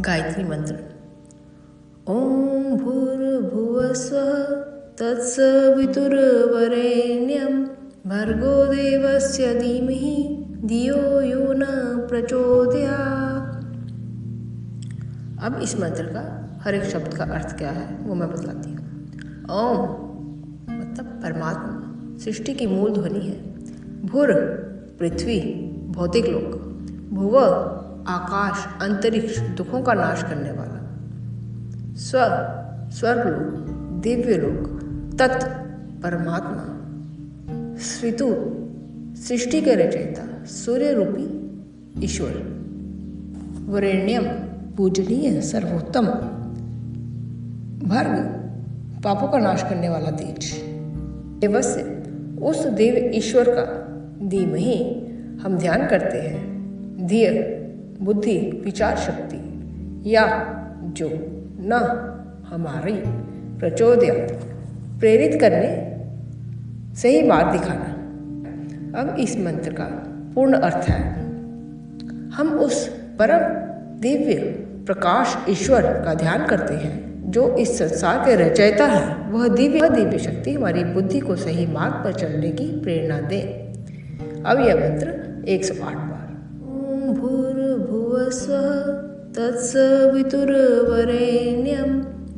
गायत्री मंत्र। ओम भूर्भुवः स्वः तत्सवितुर्वरेण्यं भर्गो देवस्य धीमहि धियो यो न प्रचोदयात्। अब इस मंत्र का हर एक शब्द का अर्थ क्या है वो मैं बताती हूँ। ओम मतलब परमात्मा, सृष्टि की मूल ध्वनि है। भूर पृथ्वी, भौतिक लोक। भुव आकाश, अंतरिक्ष, दुखों का नाश करने वाला। स्व स्वर्गलोक, दिव्य लोक। तत् परमात्मा। स्वितु सृष्टि के रचयिता, सूर्य रूपी ईश्वर। वरेण्यम पूजनीय, सर्वोत्तम। भर्ग पापों का नाश करने वाला तेज। देवस्य उस देव ईश्वर का धीमहि हम ध्यान करते हैं। धीय बुद्धि, विचार शक्ति। या जो न हमारी प्रचोदया प्रेरित करने, सही मार्ग दिखाना। अब इस मंत्र का पूर्ण अर्थ है, हम उस परम दिव्य प्रकाश ईश्वर का ध्यान करते हैं जो इस संसार के रचयिता है। वह दिव्य शक्ति हमारी बुद्धि को सही मार्ग पर चलने की प्रेरणा दे। अब यह मंत्र 108 बार। ओम भूर्भुवः स्वः तत्सवितुर्वरेण्यं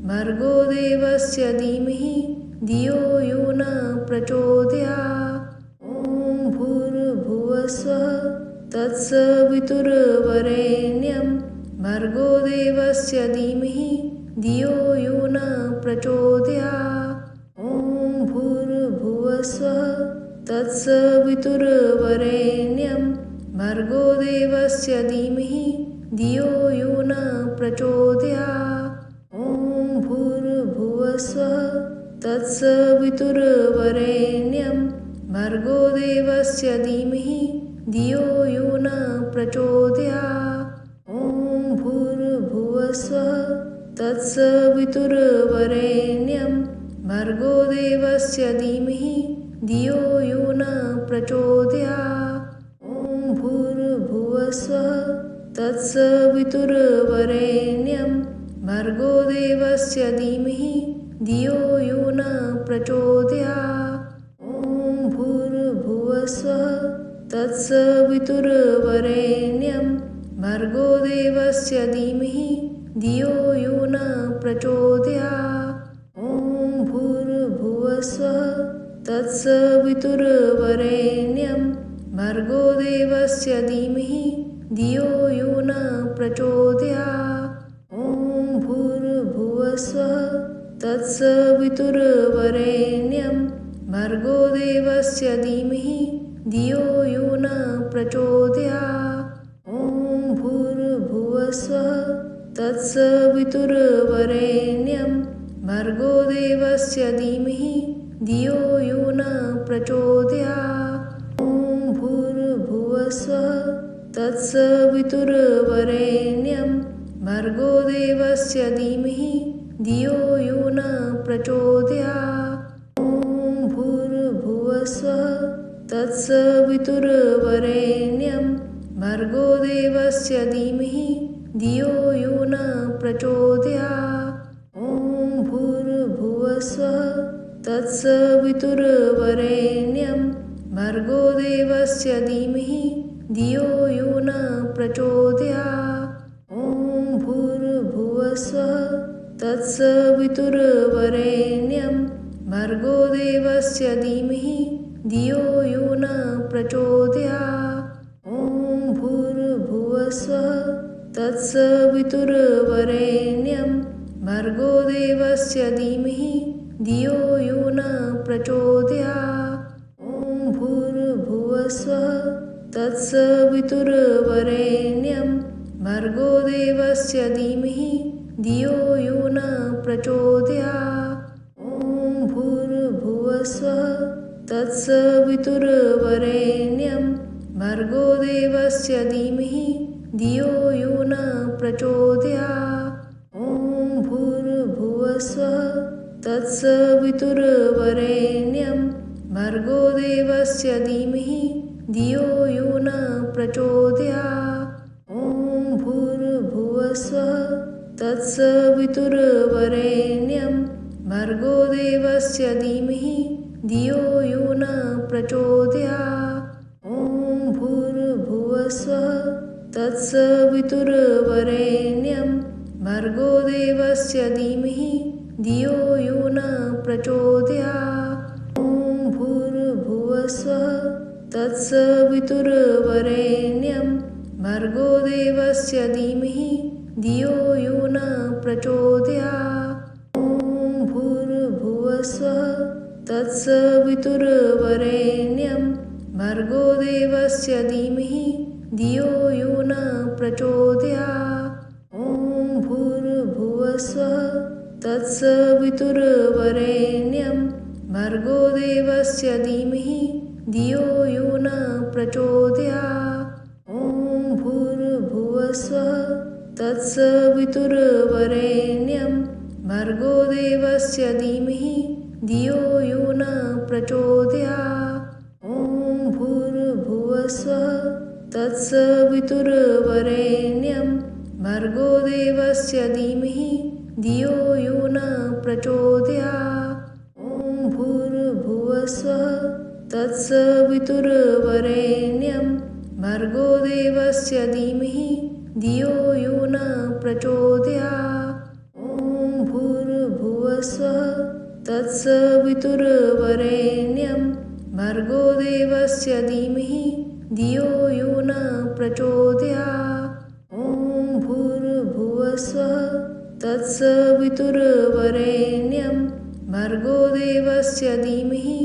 भर्गो देवस्य धीमहि धियो यो न प्रचोदयात्। ओम भूर्भुवः स्वः तत्सवितुर्वरेण्यं भर्गो देवस्य धीमहि धियो यो न प्रचोदयात्। ओम भूर्भुवः स्वः तत्सवितुर्वरेण्यं भर्गो देवस्य धीमहि धियो यो न प्रचोदयात्। ओम भूर्भुवः स्वः तत्सवितुर्वरेण्यं भर्गो देवस्य धीमहि धियो यो न प्रचोदयात्। ओम भूर्भुवः स्वः तत्सवितुर्वरेण्यं भर्गो देवस्य धीमहि धियो यो न प्रचोदयात्। ओम भूर्भुवः स्वः तत्सवितुर्वरेण्यं भर्गो देवस्य धीमहि धियो यो न प्रचोदयात्। ओम भूर्भुवः स्वः तत्सवितुर्वरेण्यं भर्गो देवस्य धीमहि धियो यो न प्रचोदयात्। ओम भूर्भुवः स्वः तत्सवितुर्वरेण्यं भर्गो देवस्य धीमहि धियो यो न प्रचोदयात्। ओम भूर्भुवः स्वः तत्सवितुर्वरेण्यं भर्गो देवस्य धीमहि धियो यो न प्रचोदयात्। ओम भूर्भुवः स्वः तत्सवितुर्वरेण्यं भर्गो देवस्य धीमहि धियो यो न प्रचोदयात्। ओम भूर्भुवः स्वः तत्सवितुर्वरेण्यं भर्गो देवस्य धीमहि धियो यो न प्रचोदयात्। ओम भूर्भुवः स्वः तत्सवितुर्वरेण्यं भर्गो देवस्य धीमहि धियो यो न प्रचोदयात्। ओम भूर्भुवः स्वः तत्सवितुर्वरेण्यं भर्गो देवस्य धीमहि धियो यो न प्रचोदयात्। ओम भूर्भुवः स्वः तत्सवितुर्वरेण्यं भर्गो देवस्य धीमहि धियो यो न प्रचोदयात्। ओम भूर्भुवः स्वः तत्सवितुर्वरेण्यं भर्गो देवस्य धीमहि धियो यो न प्रचोदयात्। ओम भूर्भुवः स्वः तत्सवितुर्वरेण्यं भर्गो देवस्य धीमहि धियो यो न प्रचोदयात्। ओम भूर्भुवः स्वः तत्सवितुर्वरेण्यं भर्गो देवस्य धीमहि धियो यो न प्रचोदयात्। ओम भूर्भुवः स्वः तत्सवितुर्वरेण्यं भर्गो देवस्य धीमहि धियो यो न प्रचोदयात्। ओम भूर्भुवः भुवस्वः तत्सवितुर्वरेण्यं भर्गो देवस्य धीमहि धियो यो न प्रचोदयात्। ॐ भूर्भुवस्वः तत्सवितुर्वरेण्यं भर्गो देवस्य धीमहि धियो यो न प्रचोदयात्। ॐ भूर्भुवस्वः तत्सवितुर्वरेण्यं भर्गो देवस्य धीमहि धियो यो न प्रचोदयात्। ॐ भूर्भुवस्वः तत्सवितुर्वरेण्यं भर्गो देवस्य धीमहि धियो यो न प्रचोदयात्। ॐ भूर्भुवस्वः तत्सवितुर्वरेण्यं भर्गो देवस्य धीमहि धियो यो न प्रचोदयात्। ॐ भूर्भुवस्वः तत्सवितुर्वरेण्यं भर्गो देवस्य धीमहि धियो यो न प्रचोदयात्। ॐ भूर्भुवस्वः तत्सवितुर्वरेण्यं भर्गो देवस्य धीमहि धियो यो न प्रचोदयात्। ॐ भूर्भुवस्वः तत्सवितुर्वरेण्यं भर्गो देवस्य धीमहि धियो यो न प्रचोदयात्। ॐ भूर्भुवस्वः तत्सवितुर्वरेण्यं भर्गो देवस्य धीमहि धियो यो न प्रचोदयात्। ॐ भूर्भुवस्वः तत्सवितुर्वरेण्यं भर्गो देवस्य धीमहि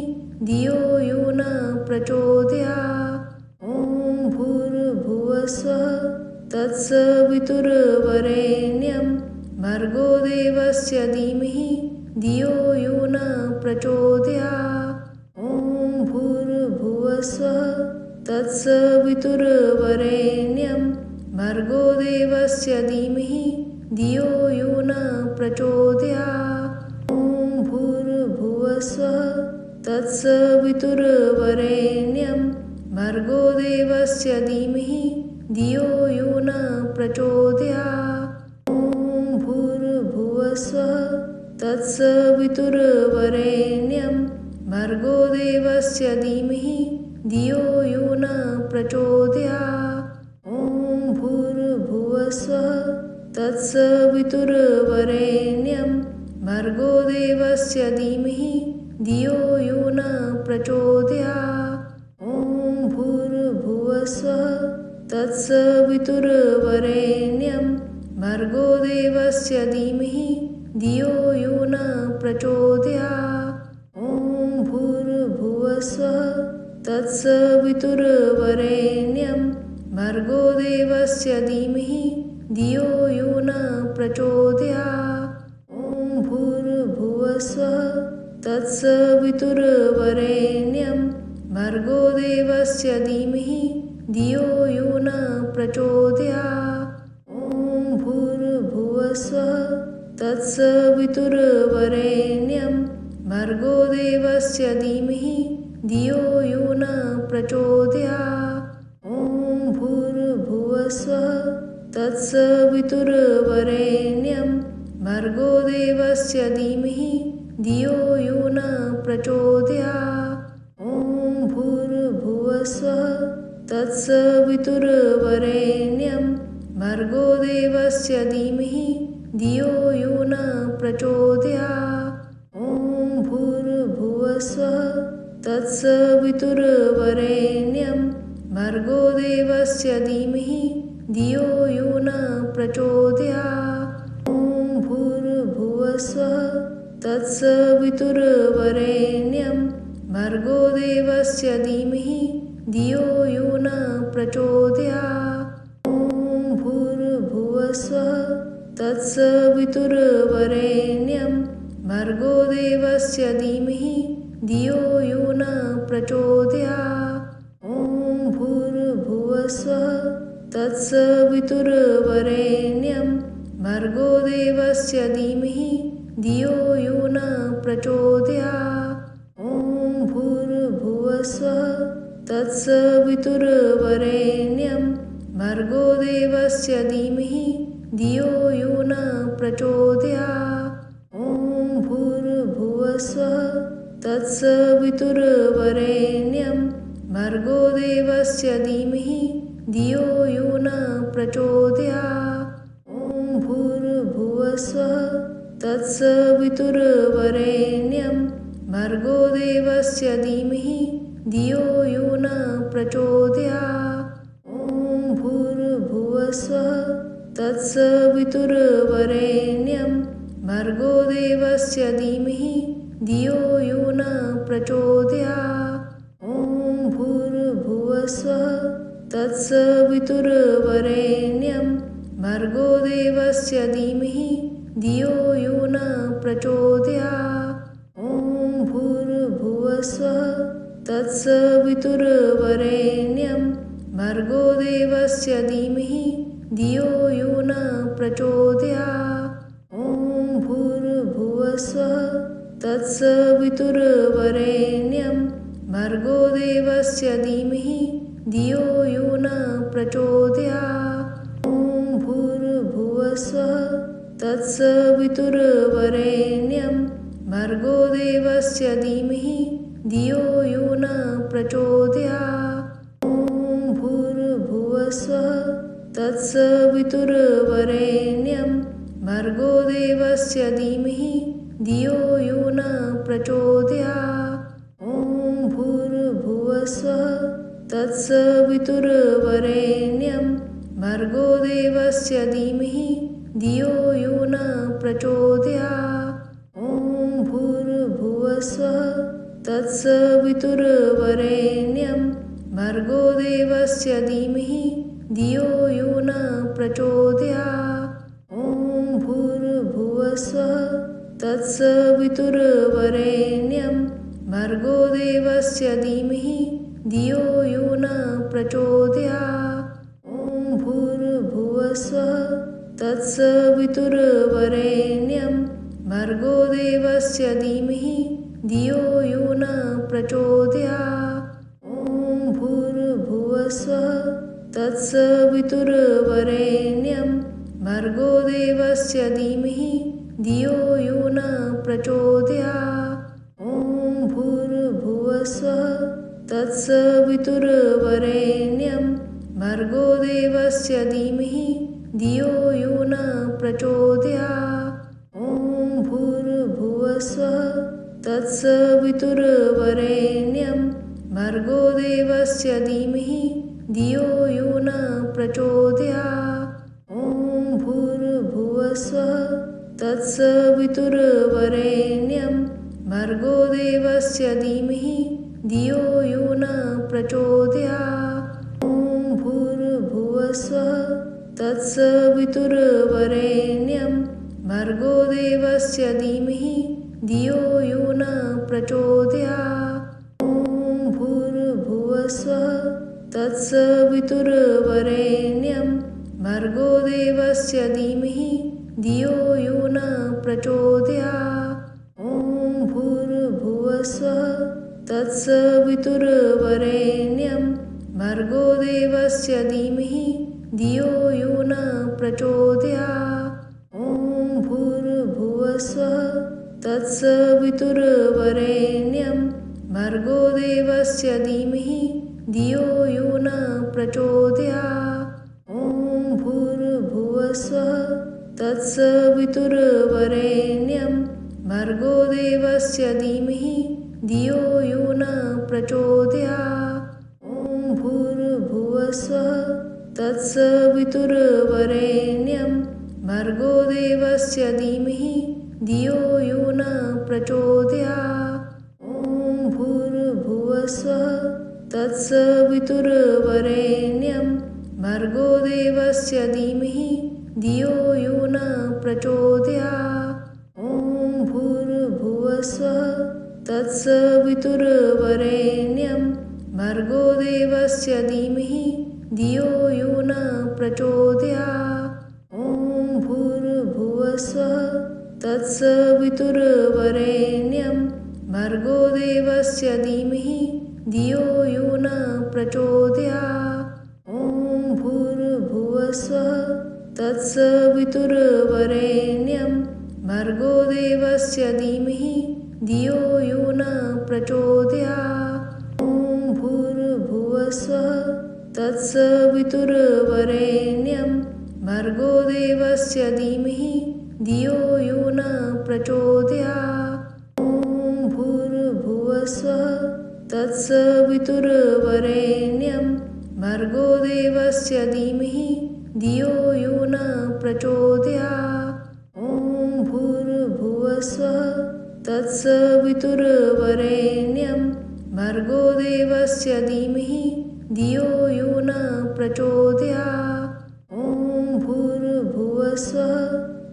धियो यो न प्रचोदयात्। ॐ भूर्भुवस्वः तत्सवितुर्वरेण्यं भर्गो देवस्य धीमहि धियो यो न प्रचोदयात्। ॐ भूर्भुवस्वः तत्सवितुर्वरेण्यं भर्गो देवस्य धीमहि धियो यो न प्रचोदयात्। ॐ भूर्भुवस्वः तत्सवितुर्वरेण्यं भर्गो देवस्य धीमहि धियो यो न प्रचोदयात्। ॐ भूर्भुवस्वः तत्सवितुर्वरेण्यं भर्गो देवस्य धीमहि धियो यो न प्रचोदयात्। ॐ भूर्भुवस्वः तत्सवितुर्वरेण्यं भर्गो देवस्य धीमहि धियो यो न प्रचोदयात्। ॐ भूर्भुवस्वः तत्सवितुर्वरेण्यं भर्गो देवस्य धीमहि धियो यो न प्रचोदयात्। ॐ भूर्भुवस्वः तत्सवितुर्वरेण्यं भर्गो देवस्य धीमहि धियो यो न प्रचोदयात्। ॐ भूर्भुवस्वः तत्सवितुर्वरेण्यं भर्गो देवस्य धीमहि धियो यो न प्रचोदयात्। ॐ भूर्भुवस्वः तत्सवितुर्वरेण्यं भर्गो देवस्य धीमहि धियो यो न प्रचोदयात्। ॐ भूर्भुवस्वः तत्सवितुर्वरेण्यं भर्गो देवस्य धीमहि धियो यो न प्रचोदयात्। ॐ भूर्भुवस्वः तत्सवितुर्वरेण्यं भर्गो देवस्य धीमहि धियो यो न प्रचोदयात्। ॐ भूर्भुवस्वः तत्सवितुर्वरेण्यं भर्गो देवस्य धीमहि धियो यो न प्रचोदयात्। ॐ भूर्भुवस्वः तत्सवितुर्वरेण्यं भर्गो देवस्य धीमहि धियो यो न प्रचोदयात्। ॐ भूर्भुवस्वः तत्सवितुर्वरेण्यं भर्गो देवस्य धीमहि धियो यो न प्रचोदयात्। ॐ भूर्भुवस्वः तत्सवितुर्वरेण्यं भर्गो देवस्य धीमहि धियो यो न प्रचोदयात्। ॐ भूर्भुवस्वः तत्सवितुर्वरेण्यं भर्गो देवस्य धीमहि धियो यो न प्रचोदयात्। ॐ भूर्भुवस्सुः तत्सवितुर्वरेण्यं भर्गो देवस्य धीमहि धियो यो न प्रचोदयात्। ॐ भूर्भुवस्सुः तत्सवितुर्वरेण्यं भर्गो देवस्य धीमहि धियो यो न प्रचोदयात्। ॐ भूर्भुवस्सुः तत्सवितुर्वरेण्यं भर्गो देवस्य धीमहि धियो यो न प्रचोदयात्। ॐ भूर्भुवस्सुः तत्सवितुर्वरेण्यं भर्गो देवस्य धीमहि धियो यो न प्रचोदयात्। ॐ भूर्भुवस्सुः तत्सवितुर्वरेण्यं भर्गो देवस्य धीमहि धियो यो न प्रचोदयात्। ॐ भूर्भुवस्सुः तत्सवितुर्वरेण्यं भर्गो देवस्य धीमहि धियो यो न प्रचोदयात्। ॐ भूर्भुवस्सुः तत्सवितुर्वरेण्यं भर्गो देवस्य धीमहि धियो यो न प्रचोदयात्। ॐ भूर्भुवस्सुः तत्सवितुर्वरेण्यं भर्गो देवस्य धीमहि धियो यो न प्रचोदयात्। ॐ भूर्भुवस्सुः तत्सवितुर्वरेण्यं भर्गो देवस्य धीमहि धियो यो न प्रचोदयात्। ॐ भूर्भुवस्सुः तत्सवितुर्वरेण्यं भर्गो देवस्य धीमहि धियो यो न प्रचोदयात्। ॐ भूर्भुवस्सुः तत्सवितुर्वरेण्यं भर्गो देवस्य धीमहि धियो यो न प्रचोदयात्। ॐ भूर्भुवस्सुः तत्सवितुर्वरेण्यं भर्गो देवस्य धीमहि धियो यो न प्रचोदयात्। ॐ भूर्भुवस्सुः तत्सवितुर्वरेण्यं भर्गो देवस्य धीमहि धियो यो न प्रचोदयात्। ॐ भूर्भुवस्सुः तत्सवितुर्वरेण्यं भर्गो देवस्य धीमहि धियो यो न प्रचोदयात्। ॐ भूर्भुवस्सुः तत्सवितुर्वरेण्यं भर्गो देवस्य धीमहि धियो यो न प्रचोदयात्। ॐ भूर्भुवस्सुः तत्सवितुर्वरेण्यं भर्गो देवस्य धीमहि धियो यो न प्रचोदयात्। ॐ भूर्भुवस्सुः तत्सवितुर्वरेण्यं भर्गो देवस्य धीमहि धियो यो न प्रचोदयात्। ॐ भूर्भुवस्सुः तत्सवितुर्वरेण्यं भर्गो देवस्य धीमहि धियो यो न प्रचोदयात्। ॐ भूर्भुवस्सुः तत्सवितुर्वरेण्यं भर्गो देवस्य धीमहि धियो यो न प्रचोदयात्। ॐ भूर्भुवस्सुः तत्सवितुर्वरेण्यं भर्गो देवस्य धीमहि धियो यो न प्रचोदयात्। ॐ भूर्भुवस्सुः तत्सवितुर्वरेण्यं भर्गो देवस्य धीमहि धियो यो न प्रचोदयात्। ॐ भूर्भुवस्सुः तत्सवितुर्वरेण्यं भर्गो देवस्य धीमहि धियो यो न प्रचोदयात्। ॐ भूर्भुवस्सुः तत्सवितुर्वरेण्यं भर्गो देवस्य धीमहि धियो यो न प्रचोदयात्। ॐ भूर्भुवस्सुः तत्सवितुर्वरेण्यं भर्गो देवस्य धीमहि धियो यो न प्रचोदयात्। ॐ भूर्भुवस्सुः तत्सवितुर्वरेण्यं भर्गो देवस्य धीमहि धियो यो न प्रचोदयात्। ॐ भूर्भुवस्सुः तत्सवितुर्वरेण्यं भर्गो देवस्य धीमहि धियो यो न प्रचोदयात्। ॐ भूर्भुवस्सुः तत्सवितुर्वरेण्यं भर्गो देवस्य धीमहि धियो यो न प्रचोदयात्। ॐ भूर्भुवस्सुः तत्सवितुर्वरेण्यं भर्गो देवस्य धीमहि धियो यो न प्रचोदयात्। ॐ भूर्भुवस्सुः तत्सवितुर्वरेण्यं भर्गो देवस्य धीमहि धियो यो न प्रचोदयात्। ॐ भूर्भुवस्सुः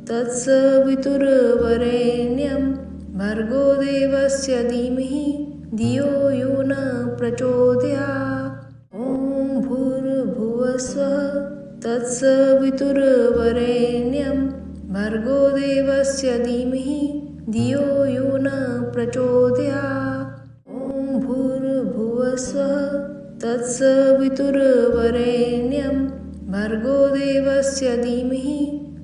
तत्सवितुर्वरेण्यं भर्गो देवस्य धीमहि धियो यो न प्रचोदयात्। ॐ भूर्भुवस्सुः तत्सवितुर्वरेण्यं भर्गो देवस्य धीमहि धियो यो न प्रचोदयात्। ॐ भूर्भुवस्सुः तत्सवितुर्वरेण्यं भर्गो देवस्य धीमहि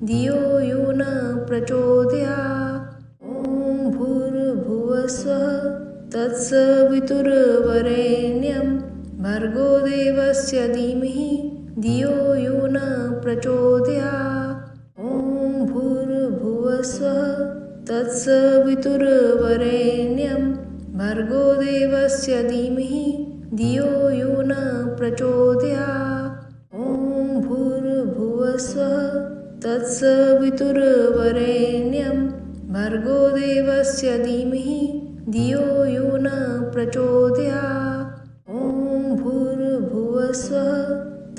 धियो यो न प्रचोदयात्। ॐ भूर्भुवस्सुः तत्सवितुर्वरेण्यं भर्गो देवस्य धीमहि धियो यो न प्रचोदयात्। ॐ भूर्भुवस्सुः तत्सवितुर्वरेण्यं भर्गो देवस्य धीमहि धियो यो न प्रचोदयात्। ॐ भूर्भुवस्सुः तत्सवितुर्वरेण्यं भर्गो देवस्य धीमहि धियो यो न प्रचोदयात्। ॐ भूर्भुवस्सुः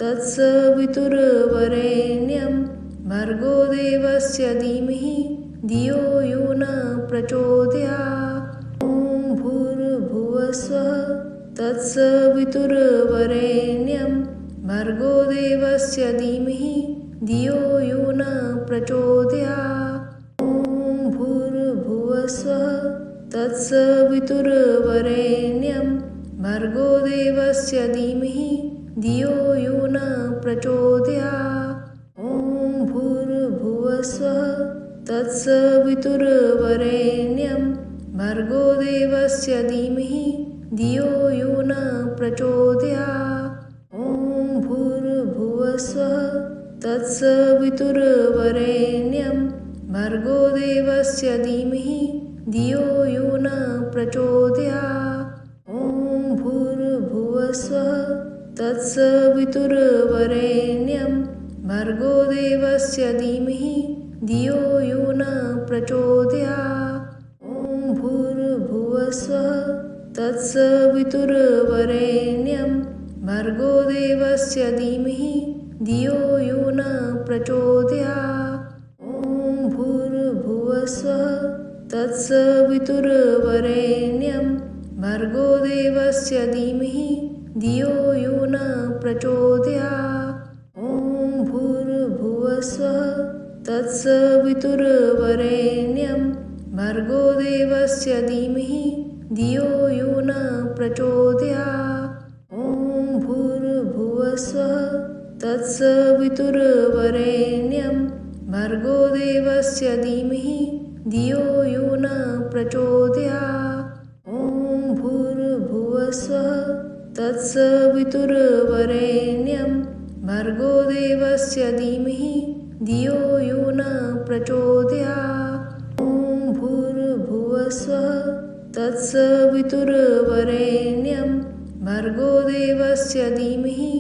तत्सवितुर्वरेण्यं भर्गो देवस्य धीमहि धियो यो न प्रचोदयात्। ॐ भूर्भुवस्सुः तत्सवितुर्वरेण्यं भर्गो देवस्य धीमहि धियो यो न प्रचोदयात्। ॐ भूर्भुवस्सुः तत्सवितुर्वरेण्यं भर्गो देवस्य धीमहि धियो यो न प्रचोदयात्। ॐ भूर्भुवस्सुः तत्सवितुर्वरेण्यं भर्गो देवस्य धीमहि धियो यो न प्रचोदयात्। ॐ भूर्भुवस्सुः तत्सवितुर्वरेण्यं भर्गो देवस्य धीमहि धियो यो न प्रचोदयात्। ॐ भूर्भुवस्सुः तत्सवितुर्वरेण्यं भर्गो देवस्य धीमहि धियो यो न प्रचोदयात्। ॐ भूर्भुवस्सुः तत्सवितुर्वरेण्यं भर्गो देवस्य धीमहि धियो यो न प्रचोदयात्। ॐ भूर्भुवस्सुः तत्सवितुर्वरेण्यं भर्गो देवस्य धीमहि धियो यो न प्रचोदयात्। ॐ भूर्भुवस्सुः तत्सवितुर्वरेण्यं भर्गो देवस्य धीमहि धियो यो न प्रचोदयात्। ॐ भूर्भुवस्सुः तत्सवितुर्वरेण्यं भर्गो देवस्य धीमहि धियो यो न प्रचोदयात्। ॐ भूर्भुवस्सुः तत्सवितुर्वरेण्यं भर्गो देवस्य धीमहि धियो यो न प्रचोदयात्। ॐ भूर्भुवस्सुः तत्सवितुर्वरेण्यं भर्गो देवस्य धीमहि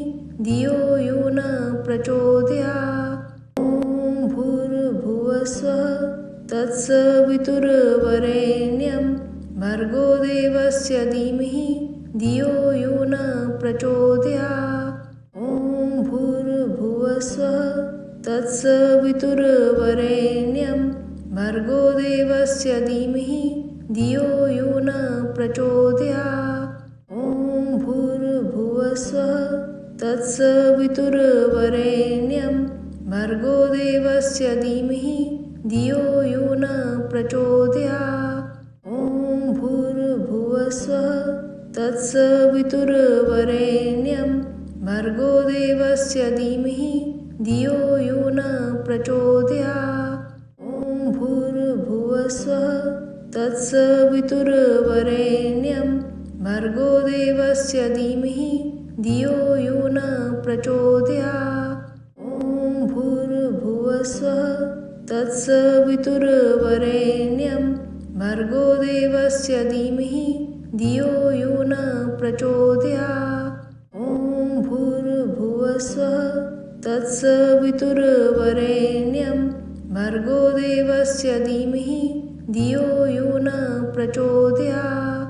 धियो यो न प्रचोदयात्। ॐ भूर्भुवस्सुः तत्सवितुर्वरेण्यं भर्गो देवस्य धीमहि धियो यो न प्रचोदयात्। ॐ भूर्भुवस्सुः तत्सवितुर्वरेण्यं भर्गो देवस्य धीमहि धियो यो न प्रचोदयात्। ॐ भूर्भुवस्सुः तत्सवितुर्वरेण्यं भर्गो देवस्य धीमहि धियो यो न प्रचोदयात्। ॐ भूर्भुवस्सुः तत्सवितुर्वरेण्यं भर्गो देवस्य धीमहि धियो यो न प्रचोदयात्। ॐ भूर्भुवस्वः तत्सवितुर्वरेण्यं भर्गो देवस्य धीमहि धियो यो न प्रचोदयात्। ॐ भूर्भुवस्वः तत्सवितुर्वरेण्यं भर्गो देवस्य धीमहि धियो यो न प्रचोदयात्। ॐ भूर्भुवस्वः तत्सवितुर्वरेण्यं भर्गो देवस्य धीमहि धियो यो न प्रचोदयात्।